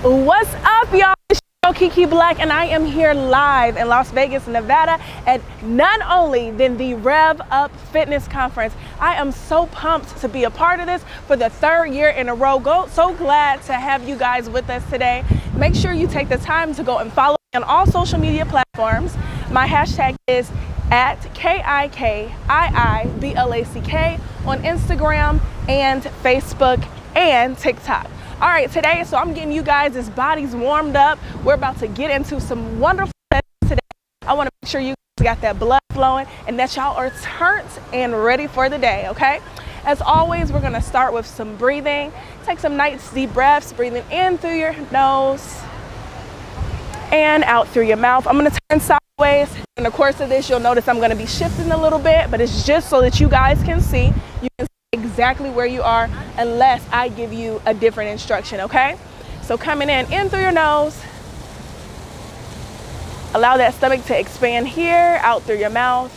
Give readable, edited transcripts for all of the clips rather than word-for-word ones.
What's up, y'all? It's your Kiki Black, and I am here live in Las Vegas, Nevada at none only than the RevupFitnessConference. I am so pumped to be a part of this for the third year in a row. So glad to have you guys with us today. Make sure you take the time to go and follow me on all social media platforms. My hashtag is at KIKIIBLACK on Instagram and Facebook and TikTok. All right, today, so I'm getting you guys' bodies warmed up. We're about to get into some wonderful sessions today. I want to make sure you guys got that blood flowing and that y'all are turned and ready for the day, okay? As always, we're gonna start with some breathing. Take some nice deep breaths, breathing in through your nose and out through your mouth. I'm gonna turn sideways. In the course of this, you'll notice I'm gonna be shifting a little bit, but it's just so that you guys can see. You can see exactly where you are unless I give you a different instruction, okay? So coming in through your nose. Allow that stomach to expand here, out through your mouth.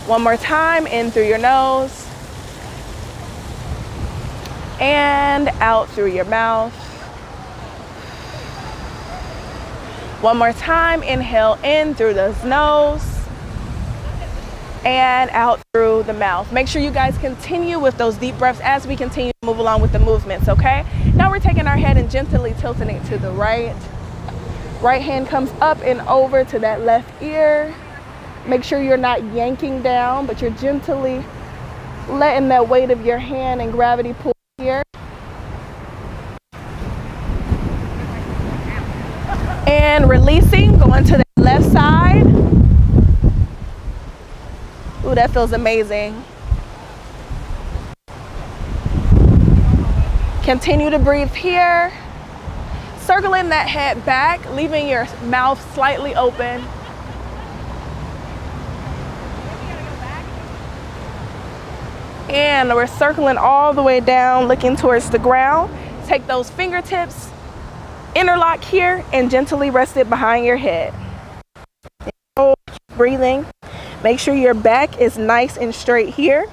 One more time, in through your nose. And out through your mouth. One more time, inhale in through the nose and out through the mouth. Make sure you guys continue with those deep breaths as we continue to move along with the movements, okay? Now we're taking our head and gently tilting it to the right. Right hand comes up and over to that left ear. Make sure you're not yanking down, but you're gently letting that weight of your hand and gravity pull here. And releasing, going to the left side. Ooh, that feels amazing. Continue to breathe here. Circling that head back, leaving your mouth slightly open. And we're circling all the way down, looking towards the ground. Take those fingertips, interlock here, and gently rest it behind your head. Keep breathing. Make sure your back is nice and straight here.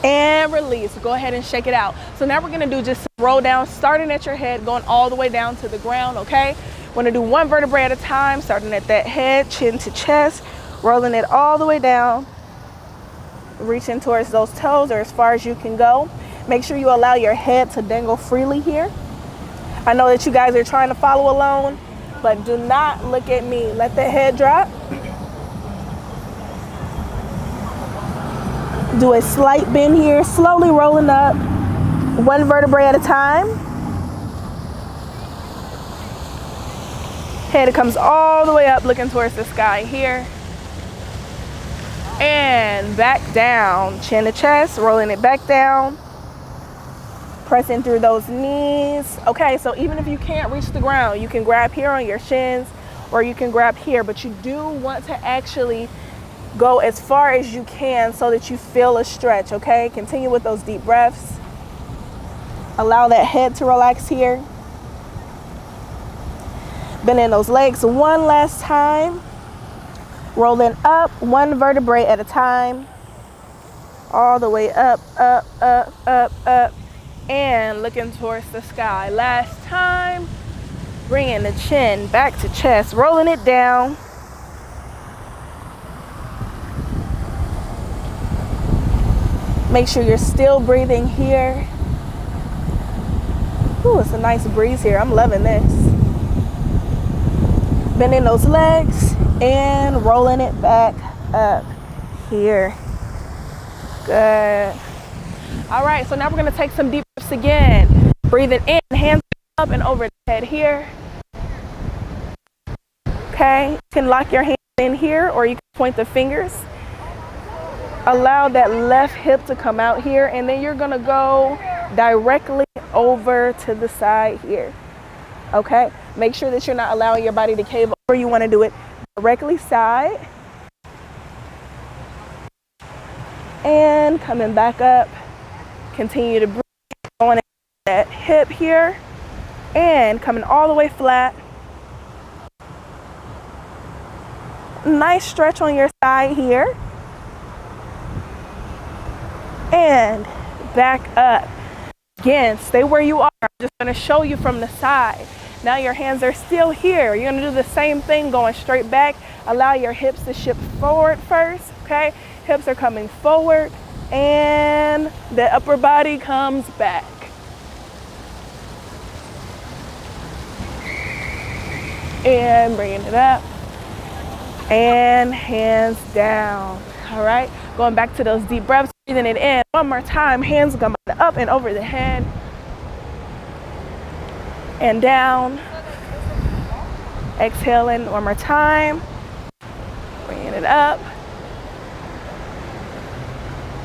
And release. Go ahead and shake it out. So now we're gonna do just some roll down, starting at your head, going all the way down to the ground, okay? We're gonna do one vertebrae at a time, starting at that head, chin to chest, rolling it all the way down, reaching towards those toes or as far as you can go. Make sure you allow your head to dangle freely here. I know that you guys are trying to follow along, but do not look at me. Let the head drop. Do a slight bend here, slowly rolling up, one vertebrae at a time. Head comes all the way up, looking towards the sky here. And back down, chin to chest, rolling it back down. Pressing through those knees. Okay, so even if you can't reach the ground, you can grab here on your shins or you can grab here, but you do want to actually go as far as you can so that you feel a stretch, okay? Continue with those deep breaths. Allow that head to relax here. Bending those legs one last time. Rolling up one vertebrae at a time. All the way up, up, up, up, up. And looking towards the sky. Last time, bringing the chin back to chest, rolling it down. Make sure you're still breathing here. Ooh, it's a nice breeze here. I'm loving this. Bending those legs and rolling it back up here. Good. All right, so now we're gonna take some deep breaths again. Breathing in, hands up and over the head here. Okay, you can lock your hands in here or you can point the fingers. Allow that left hip to come out here and then you're gonna go directly over to the side here. Okay, make sure that you're not allowing your body to cave over. You wanna do it directly side. And coming back up. Continue to breathe, going at that hip here and coming all the way flat. Nice stretch on your side here. and back up. Again, stay where you are. I'm just going to show you from the side. Now your hands are still here. You're going to do the same thing, going straight back. Allow your hips to shift forward first, okay? Hips are coming forward, and the upper body comes back. And bringing it up, and hands down. All right, going back to those deep breaths, breathing it in. One more time, hands coming up and over the head, and down. Exhaling one more time, bringing it up,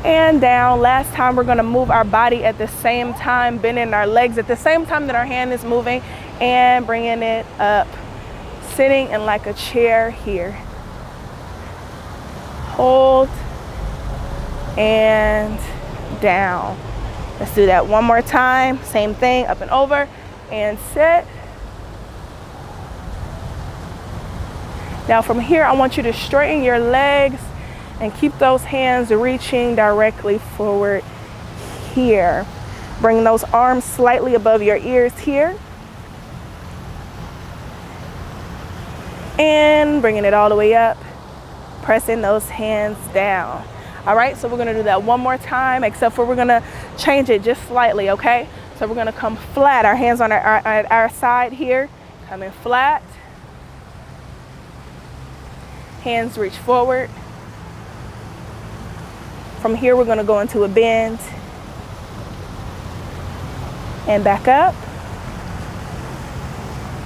and down. Last time, we're gonna move our body at the same time, bending our legs at the same time that our hand is moving, and bringing it up. Sitting in like a chair here. Hold and down. Let's do that one more time. Same thing, up and over, and sit. Now from here, I want you to straighten your legs and keep those hands reaching directly forward here. Bring those arms slightly above your ears here. And bringing it all the way up, pressing those hands down. All right, so we're gonna do that one more time, except for we're gonna change it just slightly, okay? So we're gonna come flat, our hands on our side here, coming flat. Hands reach forward. From here, we're gonna go into a bend. And back up.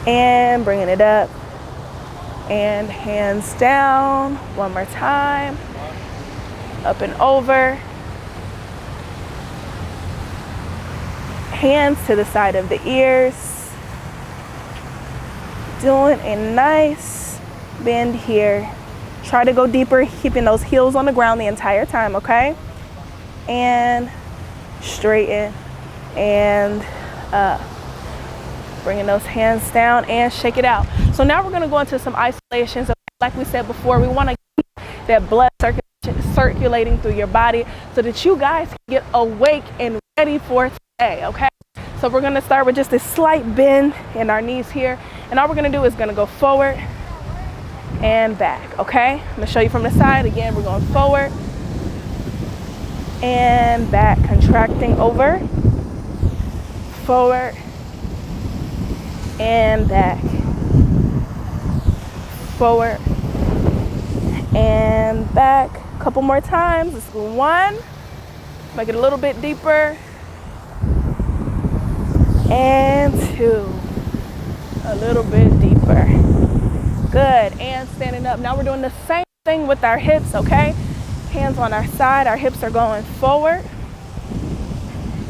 And bringing it up. And hands down, one more time, up and over, hands to the side of the ears, doing a nice bend here. Try to go deeper, keeping those heels on the ground the entire time, okay? And straighten and up. Bringing those hands down and shake it out. So now we're gonna go into some isolations. Like we said before, we wanna keep that blood circulating through your body so that you guys can get awake and ready for today, okay? So we're gonna start with just a slight bend in our knees here. And all we're gonna do is gonna go forward and back, okay? I'm gonna show you from the side. Again, we're going forward and back, contracting over, forward, and back, forward and back. A couple more times. Let's go. One, make it a little bit deeper, and two, a little bit deeper. Good. And standing up. Now we're doing the same thing with our hips, okay? Hands on our side. Our hips are going forward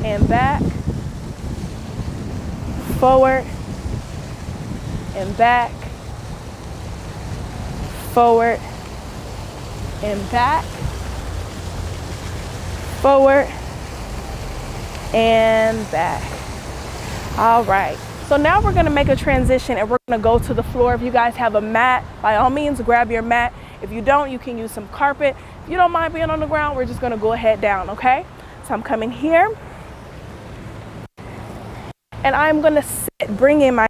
and back, forward and back, forward and back, forward and back. All right, so now we're gonna make a transition and we're gonna go to the floor. If you guys have a mat, by all means grab your mat. If you don't, you can use some carpet. If you don't mind being on the ground, we're just gonna go ahead down, okay? So I'm coming here and I'm gonna sit, bring in my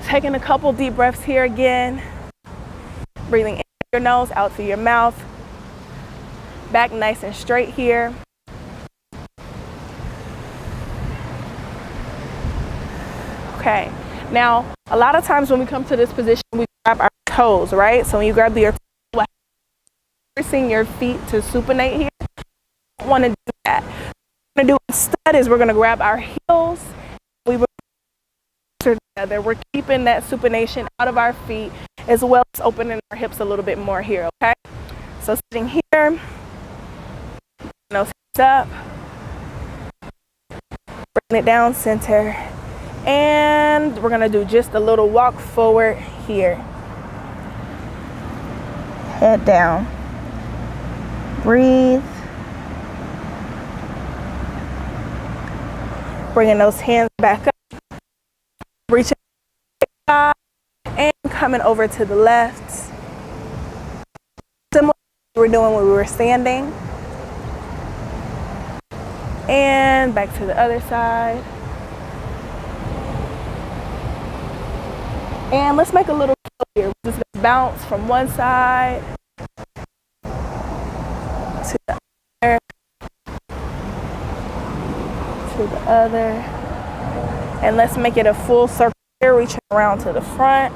taking a couple deep breaths here again. Breathing in your nose, out through your mouth. Back nice and straight here. Okay, now a lot of times when we come to this position, we grab our toes, right? So when you grab your toes, forcing your feet to supinate here, you don't want to do that. What we're going to do instead is we're going to grab our heels. We will together. We're keeping that supination out of our feet as well as opening our hips a little bit more here, okay? So sitting here, nose up, bring it down center, and we're gonna do just a little walk forward here. Head down, breathe, bringing those hands back up. Reaching and coming over to the left. Similar to what we were doing when we were standing. And back to the other side. And let's make a little here. We're just gonna bounce from one side to the other, to the other. And let's make it a full circle here, reaching around to the front.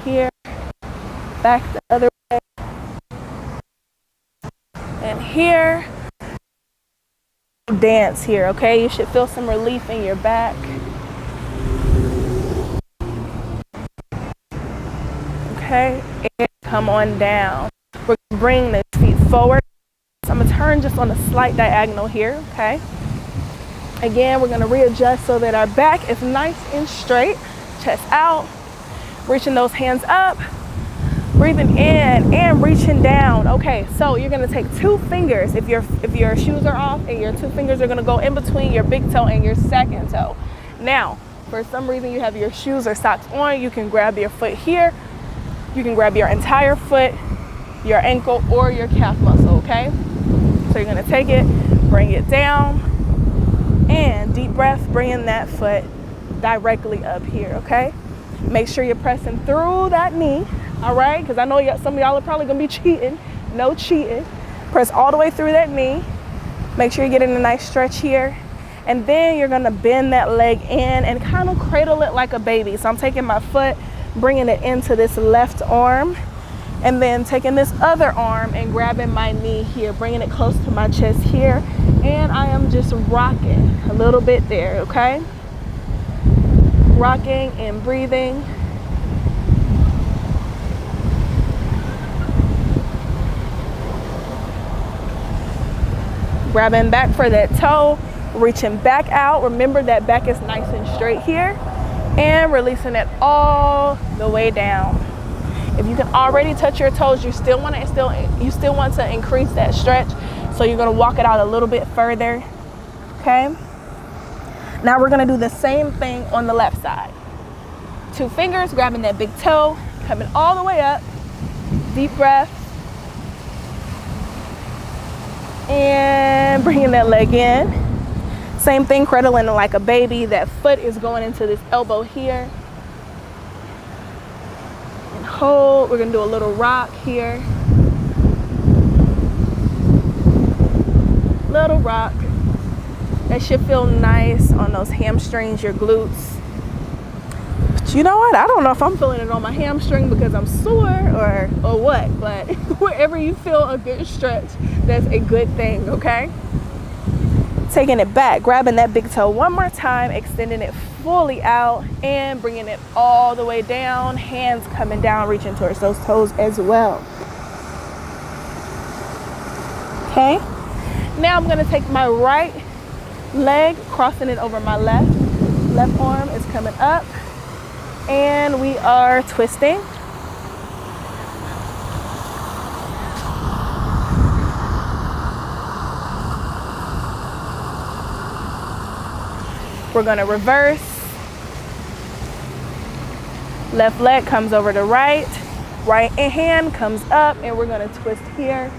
Here, back the other way. And here, dance here, okay? You should feel some relief in your back. Okay, and come on down. We're gonna bring the feet forward. So I'm gonna turn just on a slight diagonal here, okay? Again, we're gonna readjust so that our back is nice and straight. Chest out, reaching those hands up, breathing in and reaching down. Okay, so you're gonna take 2 fingers if your shoes are off, and your 2 fingers are gonna go in between your big toe and your second toe. Now, for some reason you have your shoes or socks on, you can grab your foot here. You can grab your entire foot, your ankle, or your calf muscle, okay? So you're gonna take it, bring it down, and deep breath, bringing that foot directly up here, okay? Make sure you're pressing through that knee, all right? Because I know some of y'all are probably gonna be cheating. No cheating. Press all the way through that knee. Make sure you're getting a nice stretch here. And then you're gonna bend that leg in and kind of cradle it like a baby. So I'm taking my foot, bringing it into this left arm, and then taking this other arm and grabbing my knee here, bringing it close to my chest here. And I am just rocking a little bit there, okay? Rocking and breathing. Grabbing back for that toe, reaching back out. Remember that back is nice and straight here, and releasing it all the way down. If you can already touch your toes, you still want to increase that stretch. So you're gonna walk it out a little bit further, okay? Now we're gonna do the same thing on the left side. 2 fingers, grabbing that big toe, coming all the way up. Deep breath. And bringing that leg in. Same thing, cradling like a baby. That foot is going into this elbow here. And hold. We're gonna do a little rock here. Little rock. That should feel nice on those hamstrings, your glutes. But you know what? I don't know if I'm feeling it on my hamstring because I'm sore or what, but wherever you feel a good stretch, that's a good thing, okay? Taking it back, grabbing that big toe one more time, extending it fully out and bringing it all the way down. Hands coming down, reaching towards those toes as well. Okay? Now I'm gonna take my right leg, crossing it over my left. Left arm is coming up, and we are twisting. We're gonna reverse. Left leg comes over to right. Right hand comes up, and we're gonna twist here.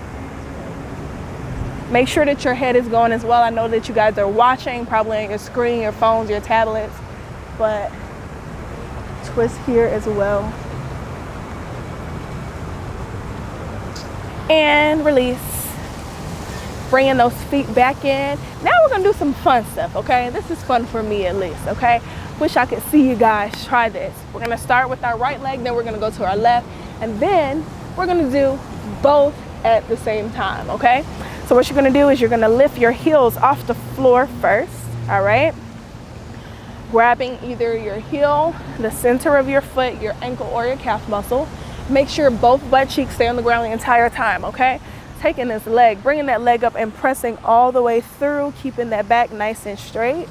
Make sure that your head is going as well. I know that you guys are watching, probably on your screen, your phones, your tablets, but twist here as well. And release. Bringing those feet back in. Now we're gonna do some fun stuff, okay? This is fun for me at least, okay? Wish I could see you guys try this. We're gonna start with our right leg, then we're gonna go to our left, and then we're gonna do both at the same time, okay? So what you're gonna do is you're gonna lift your heels off the floor first, all right? Grabbing either your heel, the center of your foot, your ankle, or your calf muscle. Make sure both butt cheeks stay on the ground the entire time, okay? Taking this leg, bringing that leg up and pressing all the way through, keeping that back nice and straight.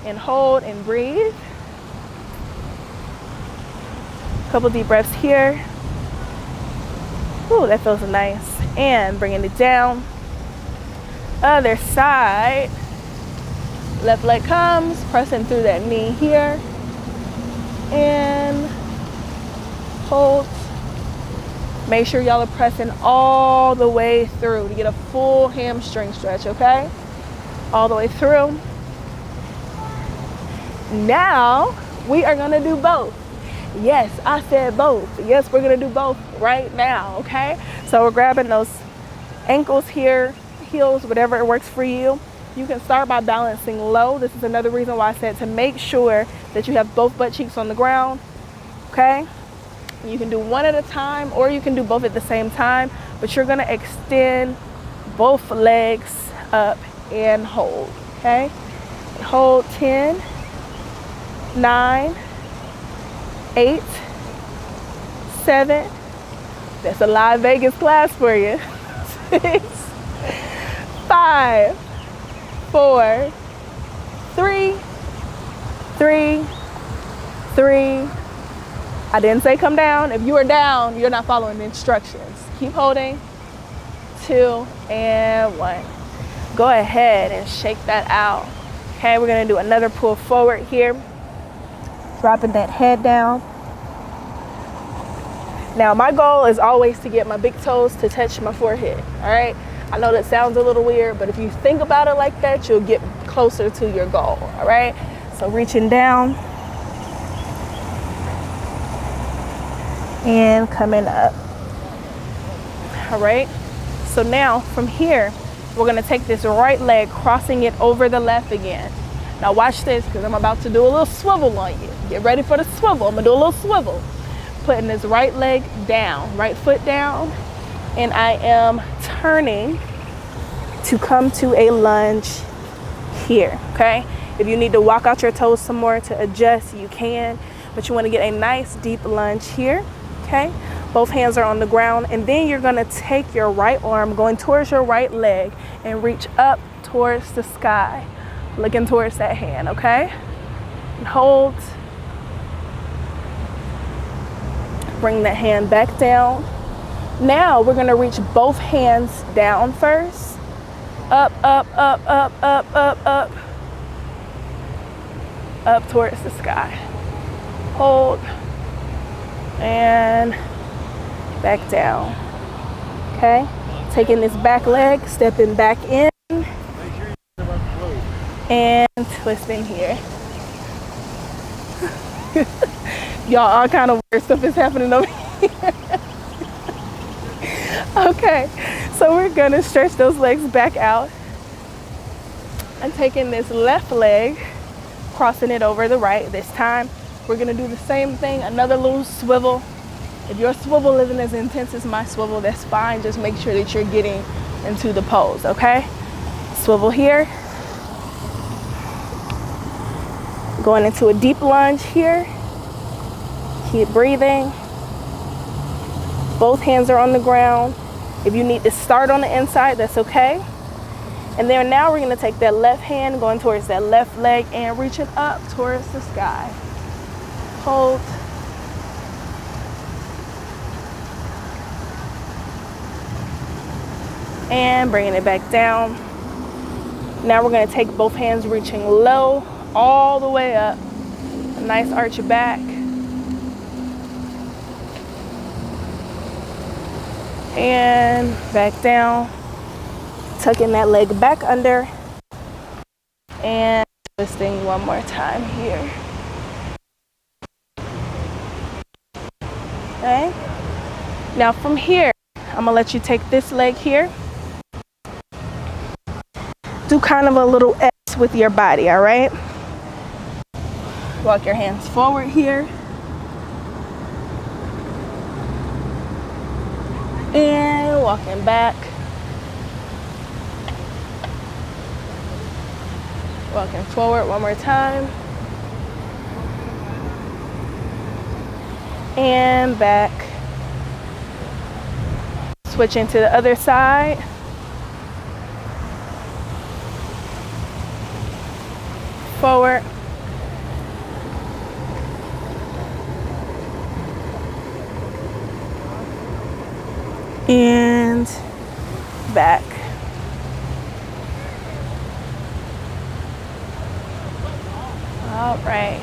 And hold and breathe. Couple deep breaths here. Ooh, that feels nice. And bringing it down. Other side. Left leg comes, pressing through that knee here. And hold. Make sure y'all are pressing all the way through to get a full hamstring stretch, okay? all the way through. Now we are gonna do both. Yes, I said both. Yes, we're gonna do both right now, okay? So we're grabbing those ankles here, heels, whatever it works for you. You can start by balancing low. This is another reason why I said to make sure that you have both butt cheeks on the ground, okay? You can do one at a time or you can do both at the same time, but you're gonna extend both legs up and hold, okay? Hold 10, 9, 8, 7. That's a live Vegas class for you. 6, 5, 4, 3, 3, 3. I didn't say come down. If you are down, you're not following the instructions. Keep holding. 2 and 1. Go ahead and shake that out. Okay, we're gonna do another pull forward here. Dropping that head down. Now my goal is always to get my big toes to touch my forehead, all right? I know that sounds a little weird, but if you think about it like that, you'll get closer to your goal, all right? So reaching down and coming up, all right? So now from here, we're gonna take this right leg, crossing it over the left again. Now watch this, because I'm about to do a little swivel on you. Get ready for the swivel. I'm gonna do a little swivel. Putting this right leg down, right foot down, and I am turning to come to a lunge here, okay? If you need to walk out your toes some more to adjust, you can, but you wanna get a nice deep lunge here, okay? Both hands are on the ground, and then you're gonna take your right arm going towards your right leg and reach up towards the sky, looking towards that hand, okay? And hold. Bring that hand back down. Now we're gonna reach both hands down first. Up, up, up, up, up, up, up. Up towards the sky. Hold. And back down. Okay? Taking this back leg, stepping back in. And twisting here. Y'all, all kind of weird stuff is happening over here. Okay, so we're gonna stretch those legs back out. I'm taking this left leg, crossing it over the right. This time, we're gonna do the same thing, another little swivel. If your swivel isn't as intense as my swivel, that's fine. Just make sure that you're getting into the pose, okay? Swivel here. Going into a deep lunge here. Keep breathing. Both hands are on the ground. If you need to start on the inside, that's okay. And then now we're gonna take that left hand, going towards that left leg and reaching up towards the sky. Hold. And bringing it back down. Now we're gonna take both hands reaching low, all the way up. A nice arch your back. And back down, tucking that leg back under and twisting one more time here. Okay, now from here, I'm gonna let you take this leg here. Do kind of a little S with your body, all right? Walk your hands forward here. And walking back. Walking forward one more time. And back. Switching to the other side. Forward. And back. All right.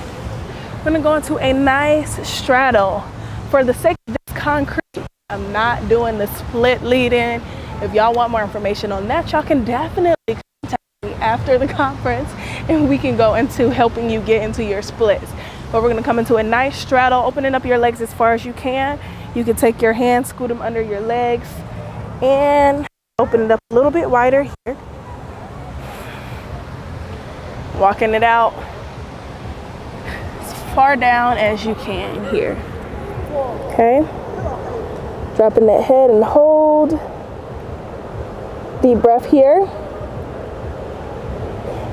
We're gonna go into a nice straddle. For the sake of this concrete, I'm not doing the split lead in. If y'all want more information on that, y'all can definitely contact me after the conference, and we can go into helping you get into your splits. But we're gonna come into a nice straddle, opening up your legs as far as you can. You can take your hands, scoot them under your legs, and open it up a little bit wider here. Walking it out as far down as you can here. Okay. Dropping that head and hold. Deep breath here.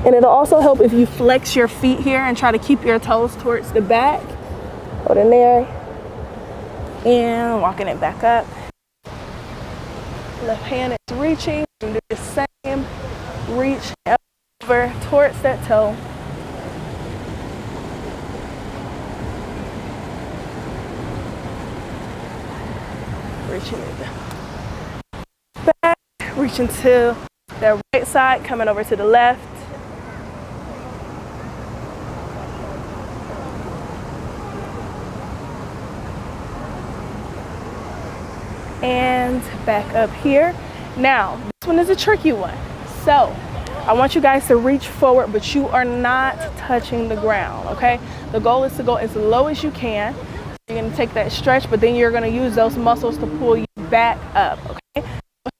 And it'll also help if you flex your feet here and try to keep your toes towards the back. Hold in there. And walking it back up. Left hand is reaching. Do the same. Reach over towards that toe. Reaching it back. Reaching to the right side, coming over to the left. And back up here. Now, this one is a tricky one. So, I want you guys to reach forward, but you are not touching the ground, okay? The goal is to go as low as you can. You're gonna take that stretch, but then you're gonna use those muscles to pull you back up, okay?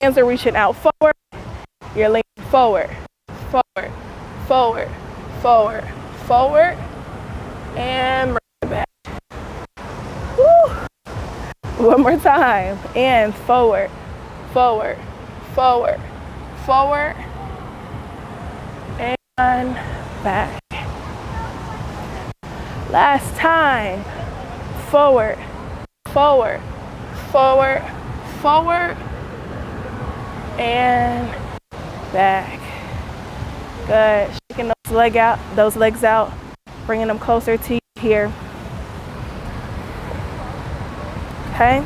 Hands are reaching out forward. You're leaning forward, forward, forward, forward, forward, and bring it back. Woo. One more time, and forward, forward, forward, forward, and back. Last time, forward, forward, forward, forward, and back. Good. Shaking those legs out, bringing them closer to you here. Okay.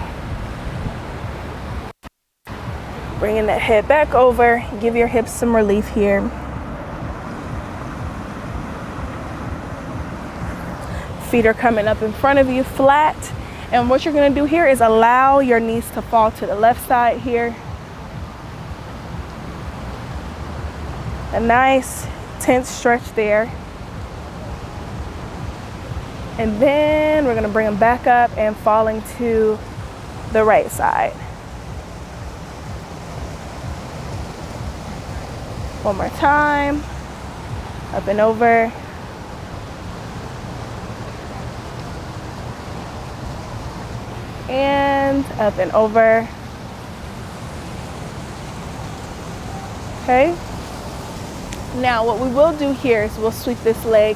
Bringing that head back over. Give your hips some relief here. Feet are coming up in front of you flat. And what you're going to do here is allow your knees to fall to the left side here. A nice tense stretch there. And then we're gonna bring them back up and falling to the right side. One more time. Up and over. And up and over. Okay. Now what we will do here is we'll sweep this leg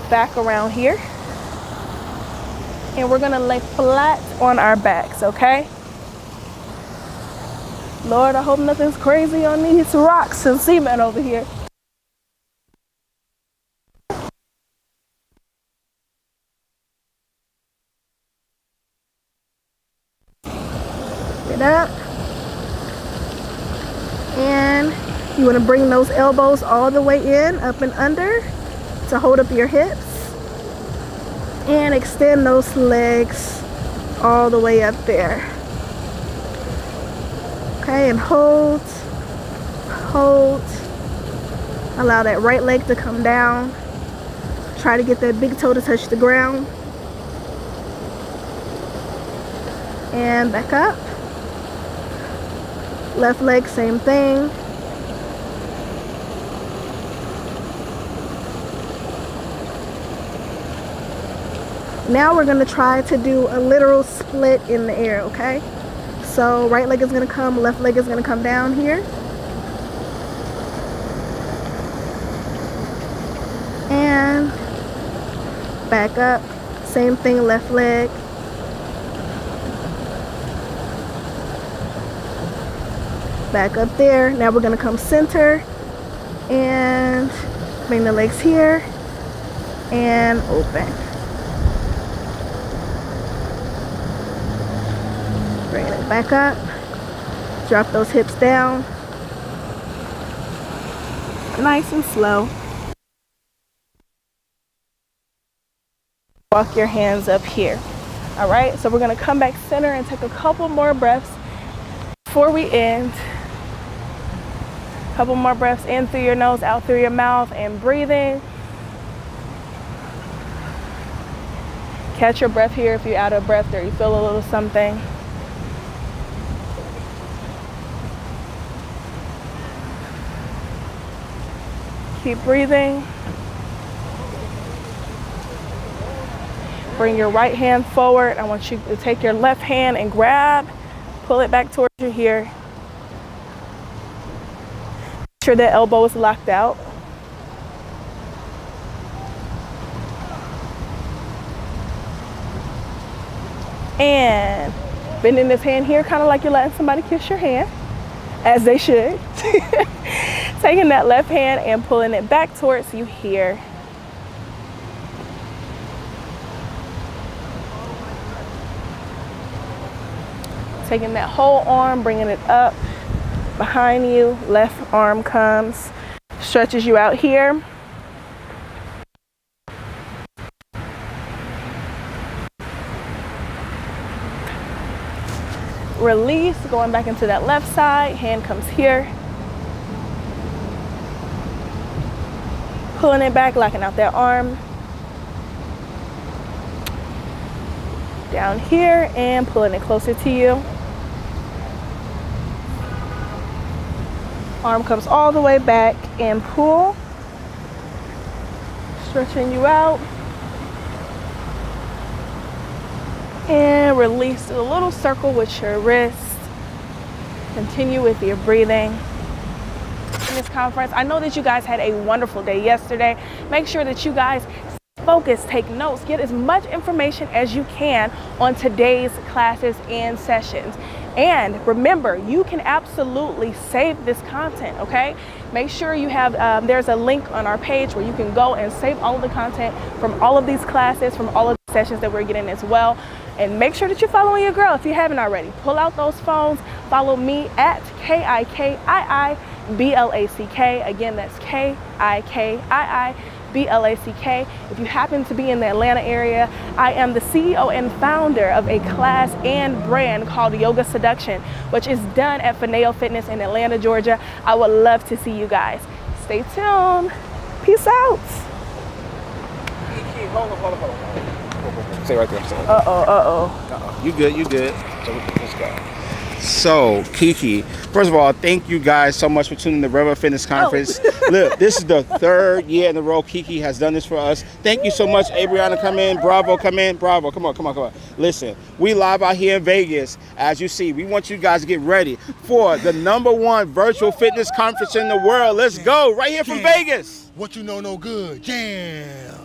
back around here. And we're gonna lay flat on our backs, okay? Lord, I hope nothing's crazy on these rocks and cement over here. Get up. And you wanna bring those elbows all the way in, up and under, to hold up your hips. And extend those legs all the way up there. Okay, and hold. Allow that right leg to come down. Try to get that big toe to touch the ground. And back up. Left leg, same thing. Now we're gonna try to do a literal split in the air, okay? So right leg is gonna come, left leg is gonna come down here. And back up, same thing, left leg. Back up there. Now we're gonna come center and bring the legs here and open. Bring it back up. Drop those hips down. Nice and slow. Walk your hands up here. All right, so we're gonna come back center and take a couple more breaths before we end. Couple more breaths in through your nose, out through your mouth, and breathing. Catch your breath here if you're out of breath or you feel a little something. Keep breathing. Bring your right hand forward. I want you to take your left hand and grab, pull it back towards you here. Make sure that elbow is locked out. And bending this hand here, kind of like you're letting somebody kiss your hand, as they should. Taking that left hand and pulling it back towards you here. Taking that whole arm, bringing it up behind you. Left arm comes, stretches you out here. Release, going back into that left side. Hand comes here. Pulling it back, locking out that arm. Down here and pulling it closer to you. Arm comes all the way back and pull. Stretching you out. And release a little circle with your wrist. Continue with your breathing. In this conference, I know that you guys had a wonderful day yesterday. Make sure that you guys focus, take notes, get as much information as you can on today's classes and sessions. And remember, you can absolutely save this content, okay? Make sure you have, there's a link on our page where you can go and save all of the content from all of these classes, from all of the sessions that we're getting as well. And make sure that you're following your girl if you haven't already. Pull out those phones, follow me at KIKIIBLACK. Again, that's KIKIIBLACK. If you happen to be in the Atlanta area, I am the CEO and founder of a class and brand called Yoga Seduction, which is done at Fineo Fitness in Atlanta, Georgia. I would love to see you guys. Stay tuned. Peace out. Kiki, hold on. Stay right there. You good. So let's go. So, Kiki, first of all, thank you guys so much for tuning in to RevupFitnessConference. Look, this is the third year in a row Kiki has done this for us. Thank you so much, Adriana. Come in. Bravo, come in. Bravo. Come on. Listen, we live out here in Vegas. As you see, we want you guys to get ready for the #1 virtual fitness conference in the world. Let's go. Right here from Vegas. What you know no good. Jam.